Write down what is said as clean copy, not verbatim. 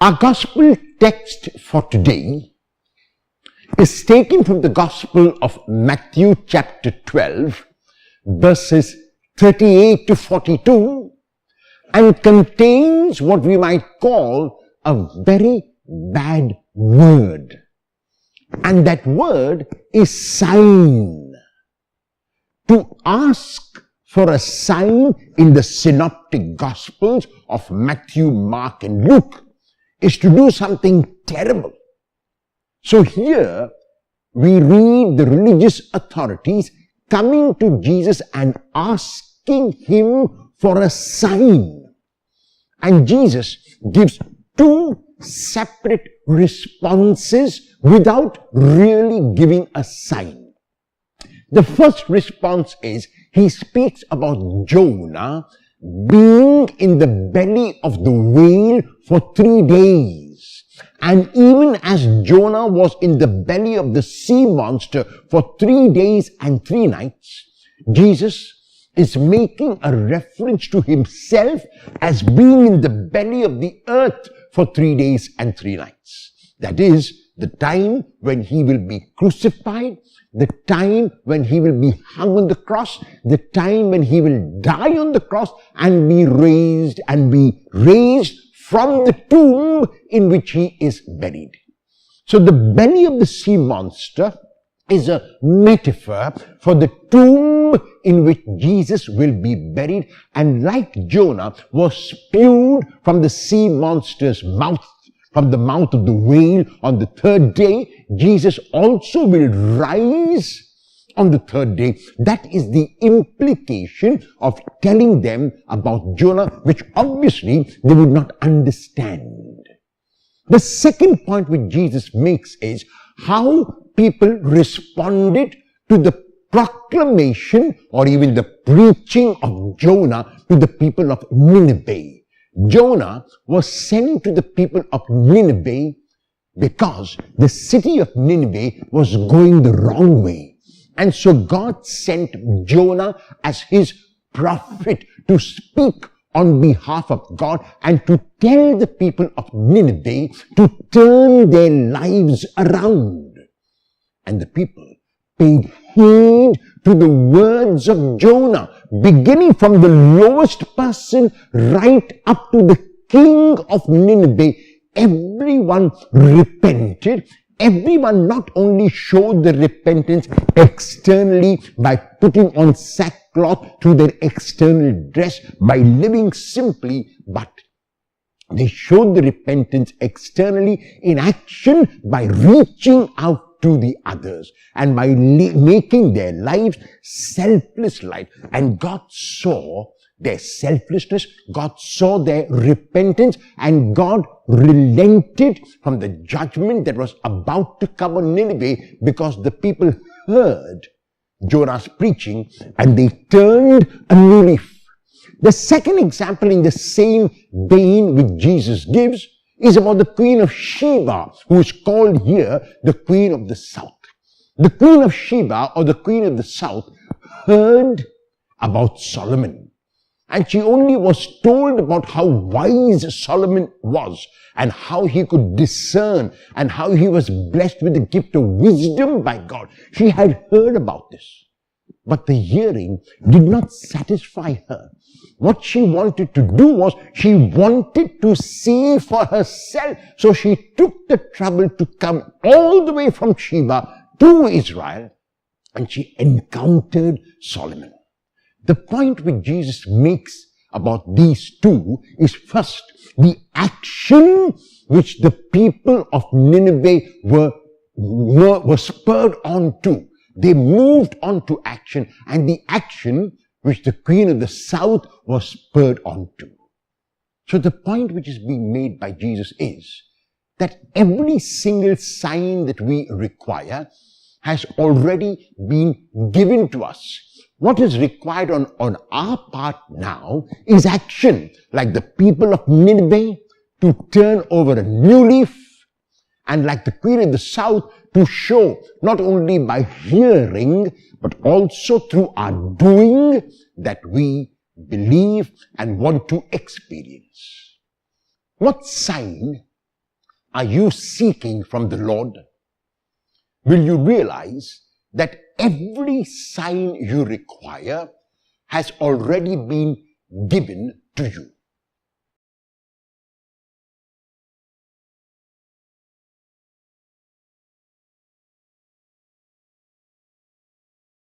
Our gospel text for today is taken from the Gospel of Matthew chapter 12, verses 38 to 42, and contains what we might call a very bad word. And that word is sign. To ask for a sign in the synoptic Gospels of Matthew, Mark, and Luke is to do something terrible. So here we read the religious authorities coming to Jesus and asking him for a sign. And Jesus gives two separate responses without really giving a sign. The first response is he speaks about Jonah being in the belly of the whale for 3 days. And even as Jonah was in the belly of the sea monster for 3 days and 3 nights, Jesus is making a reference to himself as being in the belly of the earth for 3 days and 3 nights. That is, the time when he will be crucified, the time when he will be hung on the cross, the time when he will die on the cross and be raised from the tomb in which he is buried. So the belly of the sea monster is a metaphor for the tomb in which Jesus will be buried, and like Jonah was spewed from the sea monster's mouth, from the mouth of the whale on the 3rd day, Jesus also will rise on the 3rd day. That is the implication of telling them about Jonah, which obviously they would not understand. The second point which Jesus makes is how people responded to the proclamation or even the preaching of Jonah to the people of Nineveh. Jonah was sent to the people of Nineveh because the city of Nineveh was going the wrong way. And so God sent Jonah as his prophet to speak on behalf of God and to tell the people of Nineveh to turn their lives around. And the people paid heed to the words of Jonah, beginning from the lowest person right up to the king of Nineveh. Everyone repented. Everyone not only showed the repentance externally by putting on sackcloth to their external dress, by living simply, but they showed the repentance externally in action by reaching out to the others and by making their lives selfless lives. And God saw their selflessness, God saw their repentance, and God relented from the judgment that was about to come on Nineveh because the people heard Jonah's preaching and they turned a new leaf. The second example in the same vein which Jesus gives is about the Queen of Sheba, who is called here the Queen of the South. The Queen of Sheba, or the Queen of the South, heard about Solomon. And she only was told about how wise Solomon was and how he could discern and how he was blessed with the gift of wisdom by God. She had heard about this. But the hearing did not satisfy her. What she wanted to do was she wanted to see for herself. So she took the trouble to come all the way from Sheba to Israel, and she encountered Solomon. The point which Jesus makes about these two is first the action which the people of Nineveh were spurred on to. They moved on to action, and the action which the Queen of the South was spurred on to. So the point which is being made by Jesus is that every single sign that we require has already been given to us. What is required on our part now is action, like the people of Nineveh, to turn over a new leaf, and like the Queen of the South, to show not only by hearing, but also through our doing that we believe and want to experience. What sign are you seeking from the Lord? Will you realize that every sign you require has already been given to you?